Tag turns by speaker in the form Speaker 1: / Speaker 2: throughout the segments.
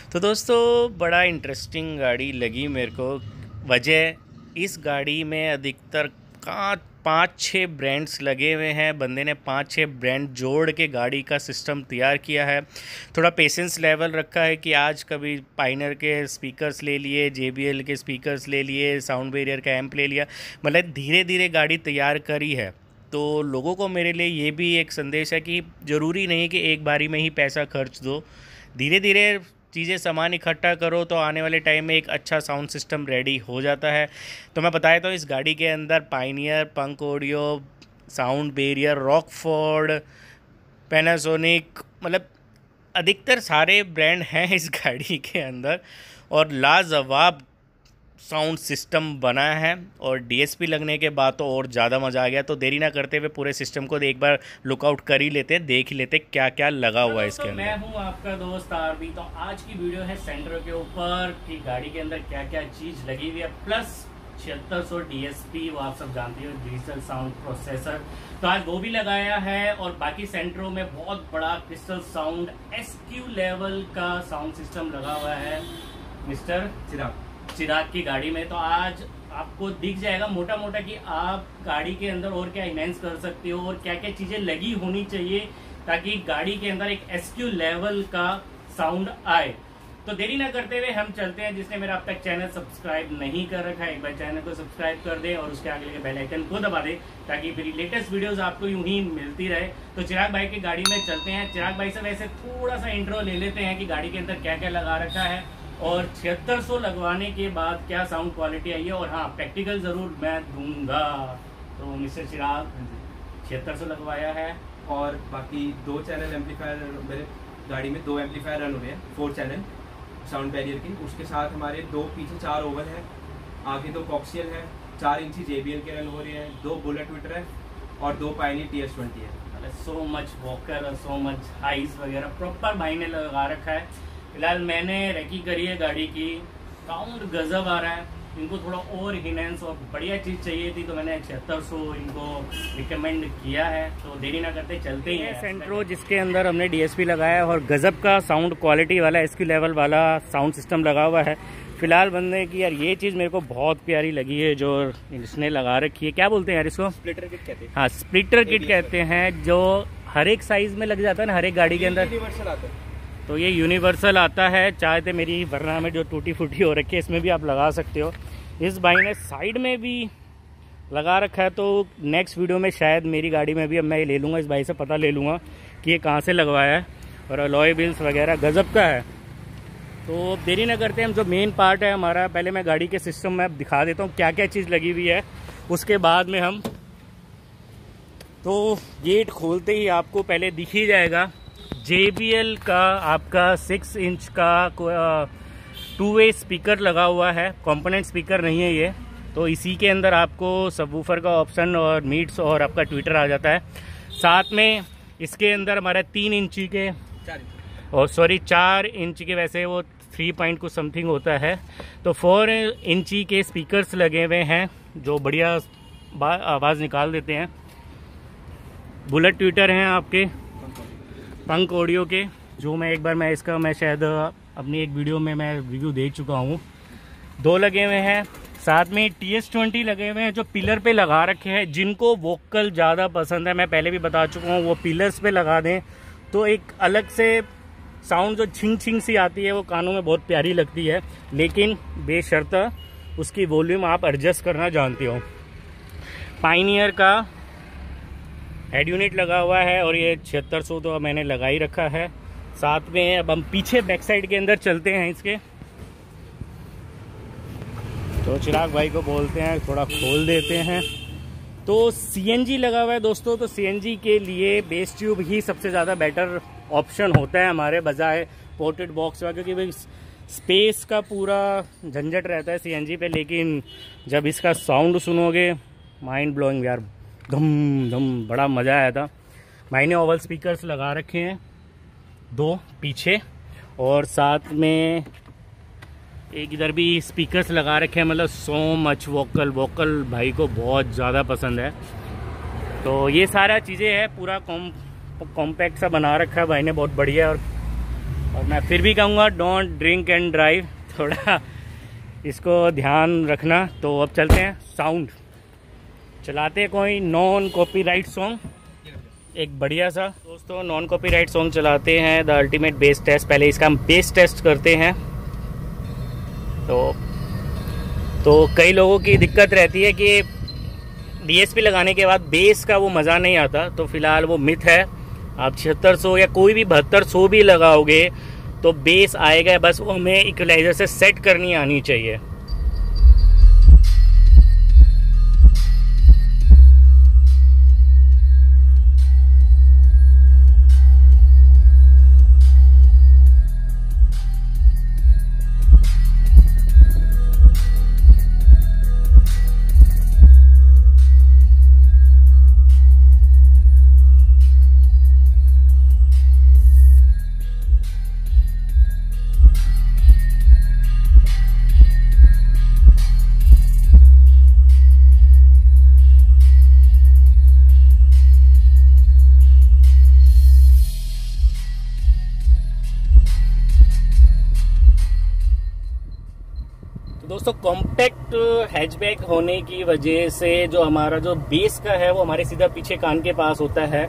Speaker 1: तो दोस्तों बड़ा इंटरेस्टिंग गाड़ी लगी मेरे को। वजह इस गाड़ी में अधिकतर का 5-6 ब्रांड्स लगे हुए हैं। बंदे ने 5-6 ब्रांड जोड़ के गाड़ी का सिस्टम तैयार किया है। थोड़ा पेशेंस लेवल रखा है कि आज कभी पाइनर के स्पीकर्स ले लिए, JBL के स्पीकर्स ले लिए, साउंड बैरियर का एम्प ले लिया, मतलब धीरे धीरे गाड़ी तैयार करी है। तो लोगों को मेरे लिए ये भी एक संदेश है कि ज़रूरी नहीं कि एक बारी में ही पैसा खर्च दो, धीरे धीरे चीज़ें सामान इकट्ठा करो तो आने वाले टाइम में एक अच्छा साउंड सिस्टम रेडी हो जाता है। तो मैं बताया तो इस गाड़ी के अंदर Pioneer, punk audio, sound barrier, Rockford, Panasonic, मतलब अधिकतर सारे ब्रांड हैं इस गाड़ी के अंदर और लाजवाब साउंड सिस्टम बना है। और DSP लगने के बाद तो और ज़्यादा मज़ा आ गया। तो देरी ना करते हुए पूरे सिस्टम को एक बार लुकआउट कर ही लेते, देख ही लेते क्या क्या लगा हुआ है इसके अंदर।
Speaker 2: मैं हूं आपका दोस्त आरबी। तो आज की वीडियो है सेंट्रो के ऊपर कि गाड़ी के अंदर क्या क्या चीज़ लगी हुई है, प्लस 7600 DSP, वो आप सब जानते हो, डिजिटल साउंड प्रोसेसर, तो आज वो भी लगाया है। और बाकी सेंट्रो में बहुत बड़ा क्रिस्टल साउंड SQ लेवल का साउंड सिस्टम लगा हुआ है मिस्टर चिराग की गाड़ी में। तो आज आपको दिख जाएगा मोटा मोटा कि आप गाड़ी के अंदर और क्या इनहेंस कर सकते हो और क्या क्या चीजें लगी होनी चाहिए ताकि गाड़ी के अंदर एक SQ लेवल का साउंड आए। तो देरी ना करते हुए हम चलते हैं। जिसने मेरा अब तक चैनल सब्सक्राइब नहीं कर रखा है, एक बार चैनल को सब्सक्राइब कर दे और उसके आगे के बेल आइकन को दबा दे ताकि मेरी लेटेस्ट वीडियोस आपको यूं ही मिलती रहे। तो चिराग भाई की गाड़ी में चलते हैं। चिराग भाई से वैसे थोड़ा सा इंट्रो ले लेते हैं कि गाड़ी के अंदर क्या क्या लगा रखा है और 7600 लगवाने के बाद क्या साउंड क्वालिटी आई है। और हाँ, प्रैक्टिकल जरूर मैं दूंगा। तो मिस्टर चिराग 7600 लगवाया है
Speaker 3: और बाकी 2 चैनल एम्पलीफायर मेरे गाड़ी में 2 एम्पलीफायर रन हो रहे हैं, 4 चैनल साउंड बैरियर के। उसके साथ हमारे 2 पीछे 4 ओवन है, आगे 2 कॉक्सियल है, 4 इंची JBL के रन हो रहे हैं, 2 बुलेट ट्विटर है और 2 पायनियर TS20 है।
Speaker 2: सो मच वॉकर और सो मच हाइस वगैरह प्रॉपर भाई ने लगा रखा है। फिलहाल मैंने रेकी करी है गाड़ी की, साउंड गजब आ रहा है। इनको थोड़ा और इनहेंस और बढ़िया चीज़ चाहिए थी तो मैंने 7600 इनको रिकमेंड किया है। तो देरी ना करते चलते ही हैं
Speaker 1: सेंट्रो जिसके अंदर हमने DSP लगाया है और गजब का साउंड क्वालिटी वाला SQ लेवल वाला साउंड सिस्टम लगा हुआ है। फिलहाल बंदे की यार ये चीज़ मेरे को बहुत प्यारी लगी है जो इसने लगा रखी है। क्या बोलते हैं यार इसको?
Speaker 3: स्प्लिटर किट कहते हैं।
Speaker 1: हाँ, स्प्लिटर किट कहते हैं, जो हर एक साइज़ में लग जाता है ना, हर एक गाड़ी के अंदर
Speaker 3: यूनिवर्सल आता है।
Speaker 1: तो ये यूनिवर्सल आता है। चाहते मेरी वरना में जो टूटी फूटी हो रखी है इसमें भी आप लगा सकते हो। इस भाई ने साइड में भी लगा रखा है। तो नेक्स्ट वीडियो में शायद मेरी गाड़ी में भी अब मैं ये ले लूँगा, इस भाई से पता ले लूँगा कि ये कहाँ से लगवाया है। और अलॉय व्हील्स वगैरह गजब का है। तो देरी ना करते हम, जो मेन पार्ट है हमारा, पहले मैं गाड़ी के सिस्टम में दिखा देता हूँ क्या क्या चीज़ लगी हुई है। उसके बाद में हम, तो गेट खोलते ही आपको पहले दिख ही जाएगा JBL का आपका 6 इंच का 2-वे स्पीकर लगा हुआ है। कंपोनेंट स्पीकर नहीं है ये। तो इसी के अंदर आपको सबवूफर का ऑप्शन और मीट्स और आपका ट्विटर आ जाता है। साथ में इसके अंदर हमारा 3 इंची के और 4 इंच के, वैसे वो 3 पॉइंट कुछ समथिंग होता है। तो 4 इंची के स्पीकर्स लगे हुए हैं जो बढ़िया आवाज़ निकाल देते हैं। बुलेट ट्विटर हैं आपके पंक ऑडियो के, जो मैं एक बार मैं शायद अपनी एक वीडियो में मैं रिव्यू दे चुका हूँ। 2 लगे हुए हैं। साथ में TS20 लगे हुए हैं जो पिलर पे लगा रखे हैं। जिनको वोकल ज़्यादा पसंद है, मैं पहले भी bता चुका हूँ, वो पिलर्स पे लगा दें तो एक अलग से साउंड जो छिंग छिंग सी आती है वो कानों में बहुत प्यारी लगती है। लेकिन बेशर्त उसकी वॉल्यूम आप एडजस्ट करना जानते हो। पाइनियर का हेड यूनिट लगा हुआ है और ये 7600 तो मैंने लगा ही रखा है। साथ में अब हम पीछे बैक साइड के अंदर चलते हैं इसके। तो चिराग भाई को बोलते हैं थोड़ा खोल देते हैं। तो CNG लगा हुआ है दोस्तों। तो CNG के लिए बेस ट्यूब ही सबसे ज़्यादा बेटर ऑप्शन होता है हमारे बजाय पोर्टेड बॉक्स का, क्योंकि भाई स्पेस का पूरा झंझट रहता है CNG पे। लेकिन जब इसका साउंड सुनोगे, माइंड ब्लोइंग यार, धम धम, बड़ा मज़ा आया था। मैंने ओवल स्पीकर्स लगा रखे हैं 2 पीछे और साथ में एक इधर भी स्पीकर्स लगा रखे हैं। मतलब सो मच वोकल भाई को बहुत ज़्यादा पसंद है। तो ये सारा चीज़ें है, पूरा कॉम्पैक्ट सा बना रखा है भाई ने, बहुत बढ़िया। और और मैं फिर भी कहूँगा डोंट ड्रिंक एंड ड्राइव, थोड़ा इसको ध्यान रखना। तो अब चलते हैं, साउंड चलाते हैं कोई नॉन कॉपीराइट सॉन्ग, एक बढ़िया सा। दोस्तों नॉन कॉपीराइट सॉन्ग चलाते हैं, द अल्टीमेट बेस टेस्ट। पहले इसका हम बेस टेस्ट करते हैं। तो कई लोगों की दिक्कत रहती है कि DSP लगाने के बाद बेस का वो मज़ा नहीं आता, तो फिलहाल वो मिथ है। आप 7600 या कोई भी 7200 भी लगाओगे तो बेस आएगा, बस वो हमें इक्वलाइजर से सेट करनी आनी चाहिए। दोस्तों कॉम्पैक्ट हैचबैक होने की वजह से जो हमारा जो बेस का है वो हमारे सीधा पीछे कान के पास होता है,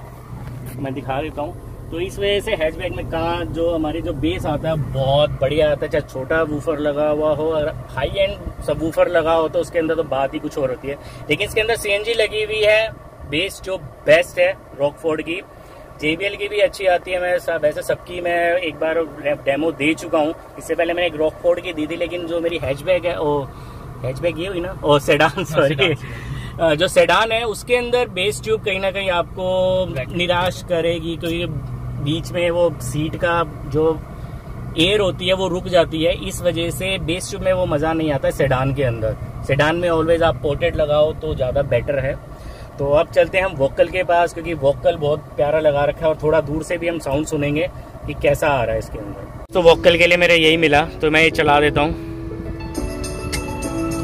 Speaker 1: मैं दिखा देता हूँ। तो इस वजह से हैचबैक में कान जो हमारी जो बेस आता है बहुत बढ़िया आता है, चाहे छोटा वूफर लगा हुआ हो और हाई एंड सब वूफर लगा हो तो उसके अंदर तो बात ही कुछ और होती है। लेकिन इसके अंदर CNG लगी हुई है, बेस जो बेस्ट है रॉकफोर्ड की। JBL की भी अच्छी आती है, मैं वैसे सबकी मैं एक बार डेमो दे चुका हूँ। इससे पहले मैंने एक रॉकफोर्ड की दी थी, लेकिन जो मेरी हैचबैक है वो हैचबैक ये हुई ना, और सेडान, सॉरी जो सेडान है उसके अंदर बेस ट्यूब कहीं ना कहीं आपको निराश करेगी, क्योंकि बीच में वो सीट का जो एयर होती है वो रुक जाती है। इस वजह से बेस ट्यूब में वो मज़ा नहीं आता है सेडान के अंदर। सेडान में ऑलवेज आप पोर्टेड लगाओ तो ज़्यादा बेटर है। तो अब चलते हैं हम वोकल के पास, क्योंकि वोकल बहुत प्यारा लगा रखा है और थोड़ा दूर से भी हम साउंड सुनेंगे कि कैसा आ रहा है इसके अंदर। तो वोकल के लिए मेरे यही मिला, तो मैं ये चला देता हूँ,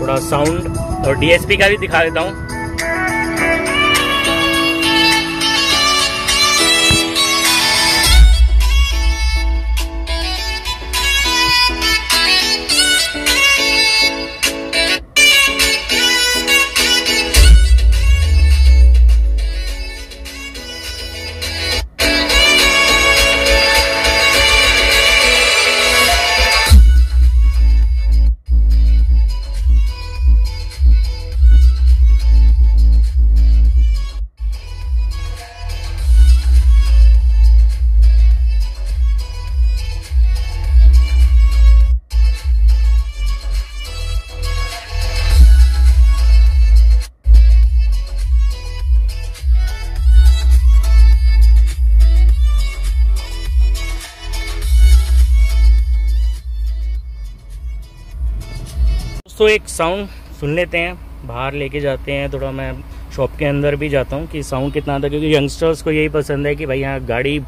Speaker 1: थोड़ा साउंड और DSP का भी दिखा देता हूँ। तो एक साउंड सुन लेते हैं, बाहर लेके जाते हैं, थोड़ा मैं शॉप के अंदर भी जाता हूँ कि साउंड कितना आता है, क्योंकि यंगस्टर्स को यही पसंद है कि भाई यहाँ गाड़ी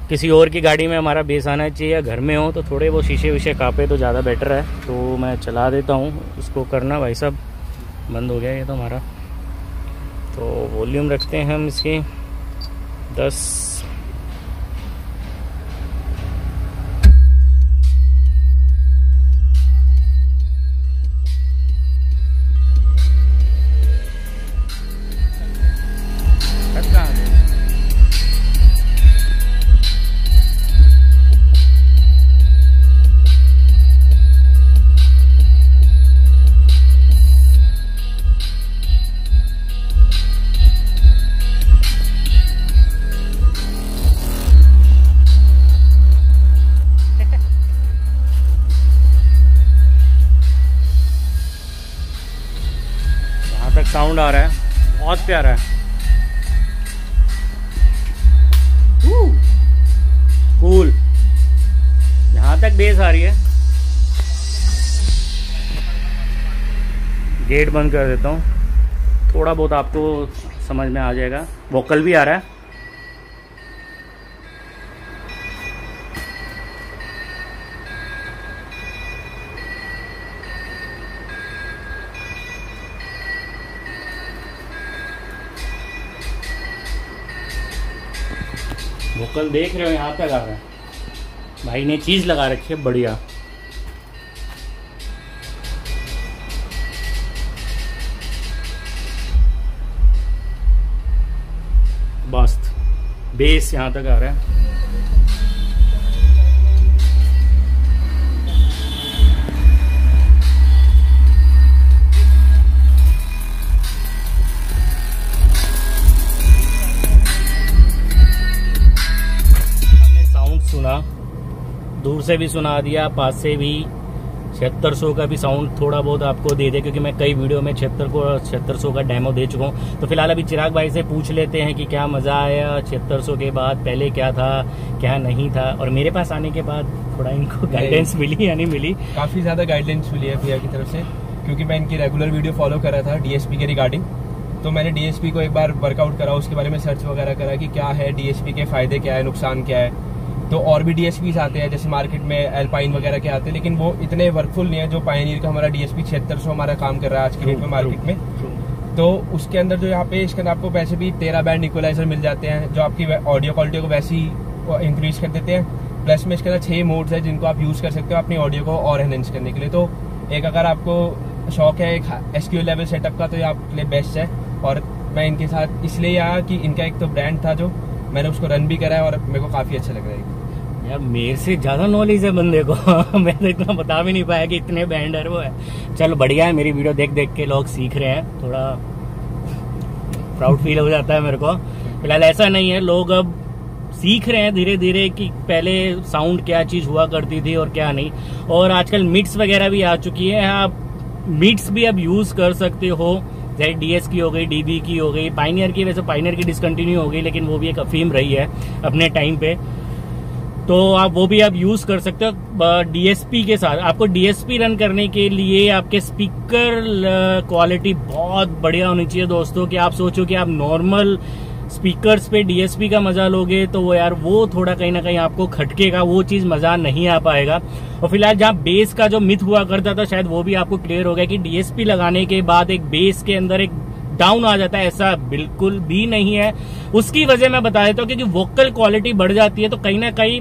Speaker 1: किसी और की गाड़ी में हमारा बेस आना चाहिए, या घर में हो तो थोड़े वो शीशे विशे कांपे तो ज़्यादा बेटर है। तो मैं चला देता हूँ उसको। करना भाई साहब बंद हो गया ये तो हमारा। तो वॉल्यूम रखते हैं हम इसकी 10। तक साउंड आ रहा है, बहुत प्यारा है। कूल, यहाँ तक बेस आ रही है। गेट बंद कर देता हूँ, थोड़ा बहुत आपको समझ में आ जाएगा। वोकल भी आ रहा है। वोकल देख रहे हो, यहाँ तक आ रहा है। भाई ने चीज़ लगा रखी है बढ़िया। बस बेस यहाँ तक आ रहा है। सुना, दूर से भी सुना दिया, पास से भी। 7600 का भी साउंड थोड़ा बहुत आपको दे दे, क्योंकि मैं कई वीडियो में 7600 का डेमो दे चुका हूँ। तो फिलहाल अभी चिराग भाई से पूछ लेते हैं कि क्या मज़ा आया 7600 के बाद, पहले क्या था क्या नहीं था, और मेरे पास आने के बाद थोड़ा इनको गाइडेंस मिली या नहीं मिली।
Speaker 3: काफ़ी ज़्यादा गाइडेंस मिली है भैया की तरफ से, क्योंकि मैं इनकी रेगुलर वीडियो फॉलो कर रहा था DSP के रिगार्डिंग। तो मैंने DSP को एक बार वर्कआउट करा, उसके बारे में सर्च वगैरह करा कि क्या है DSP के फ़ायदे क्या है, नुकसान क्या है। तो और भी DSPs आते हैं, जैसे मार्केट में एल्पाइन वगैरह के आते हैं, लेकिन वो इतने वर्कफुल नहीं है जो पायनियर का हमारा DSP 7600 हमारा काम कर रहा है आज के डेट में मार्केट में। तो उसके अंदर जो यहाँ पे इसके अंदर आपको वैसे भी 13 बैंड इक्वलाइजर मिल जाते हैं, जो आपकी ऑडियो क्वालिटी को वैसे ही इंक्रीज कर देते हैं। प्लस में इसके अंदर 6 मोड्स है जिनको आप यूज कर सकते हो अपनी ऑडियो को और एनहेंस करने के लिए। तो एक अगर आपको शौक है एक SQ लेवल सेटअप का, तो ये आपके लिए बेस्ट है। और मैं इनके साथ इसलिए आया कि इनका एक तो ब्रांड था जो मैंने उसको रन भी करा है और मेरे को काफी अच्छा लग रहा है।
Speaker 1: यार मेरे से ज्यादा नॉलेज है बंदे को मैं तो इतना बता भी नहीं पाया कि इतने बैंडर वो है। चलो बढ़िया है, मेरी वीडियो देख देख के लोग सीख रहे हैं, थोड़ा प्राउड फील हो जाता है मेरे को। फिलहाल ऐसा नहीं है, लोग अब सीख रहे हैं धीरे धीरे कि पहले साउंड क्या चीज हुआ करती थी और क्या नहीं। और आजकल मिक्स वगैरह भी आ चुकी है, आप मिक्स भी अब यूज कर सकते हो, जैसे DS की हो गई, DB की हो गई, पायनियर की। वैसे पायनियर की डिसकंटिन्यू हो गई, लेकिन वो भी एक अफीम रही है अपने टाइम पे, तो आप वो भी आप यूज कर सकते हो DSP के साथ। आपको DSP रन करने के लिए आपके स्पीकर क्वालिटी बहुत बढ़िया होनी चाहिए दोस्तों, कि आप सोचो कि आप नॉर्मल स्पीकर्स पे DSP का मजा लोगे तो वो यार वो थोड़ा कहीं ना कहीं आपको खटकेगा, वो चीज मजा नहीं आ पाएगा। और फिलहाल जहाँ बेस का जो मिथ हुआ करता था, शायद वो भी आपको क्लियर हो गया कि DSP लगाने के बाद एक बेस के अंदर एक डाउन आ जाता है, ऐसा बिल्कुल भी नहीं है। उसकी वजह मैं बता देता हूँ, क्योंकि वोकल क्वालिटी बढ़ जाती है तो कहीं ना कहीं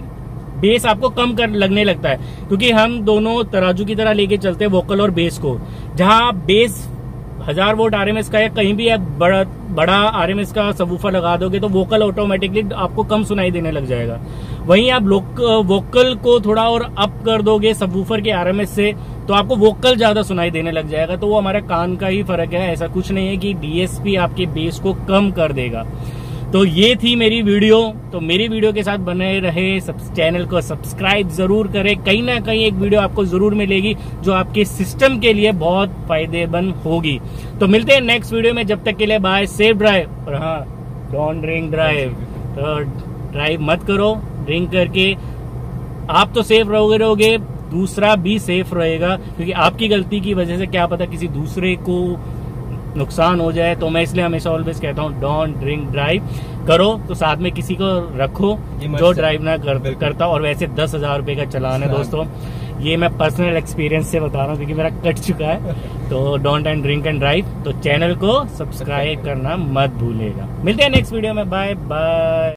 Speaker 1: बेस आपको कम कर लगने लगता है, क्योंकि हम दोनों तराजू की तरह लेके चलते हैं वोकल और बेस को। जहां बेस 1000 वोल्ट RMS का या कहीं भी आप बड़ा RMS का सबवूफर लगा दोगे तो वोकल ऑटोमेटिकली आपको कम सुनाई देने लग जाएगा। वहीं आप वोकल को थोड़ा और अप कर दोगे सबवूफर के RMS से तो आपको वोकल ज्यादा सुनाई देने लग जाएगा। तो वो हमारे कान का ही फर्क है, ऐसा कुछ नहीं है कि DSP आपके बेस को कम कर देगा। तो ये थी मेरी वीडियो, तो मेरी वीडियो के साथ बने रहे, चैनल को सब्सक्राइब जरूर करें। कहीं ना कहीं एक वीडियो आपको जरूर मिलेगी जो आपके सिस्टम के लिए बहुत फायदेमंद होगी। तो मिलते हैं नेक्स्ट वीडियो में, जब तक के लिए बाय, सेफ ड्राइव। और हाँ, डोंट ड्रिंक ड्राइव, तो ड्राइव मत करो ड्रिंक करके। आप तो सेफ रहोगे, दूसरा भी सेफ रहेगा, क्योंकि आपकी गलती की वजह से क्या पता किसी दूसरे को नुकसान हो जाए। तो मैं इसलिए हमेशा ऑलवेज कहता हूँ डोंट ड्रिंक ड्राइव। करो तो साथ में किसी को रखो जो ड्राइव ना करता। और वैसे 10,000 रुपए का चालान है दोस्तों, ये मैं पर्सनल एक्सपीरियंस से बता रहा हूँ क्योंकि मेरा कट चुका है। तो don't and drink and drive. तो चैनल को सब्सक्राइब करना मत भूलेगा। मिलते हैं नेक्स्ट वीडियो में, बाय बाय।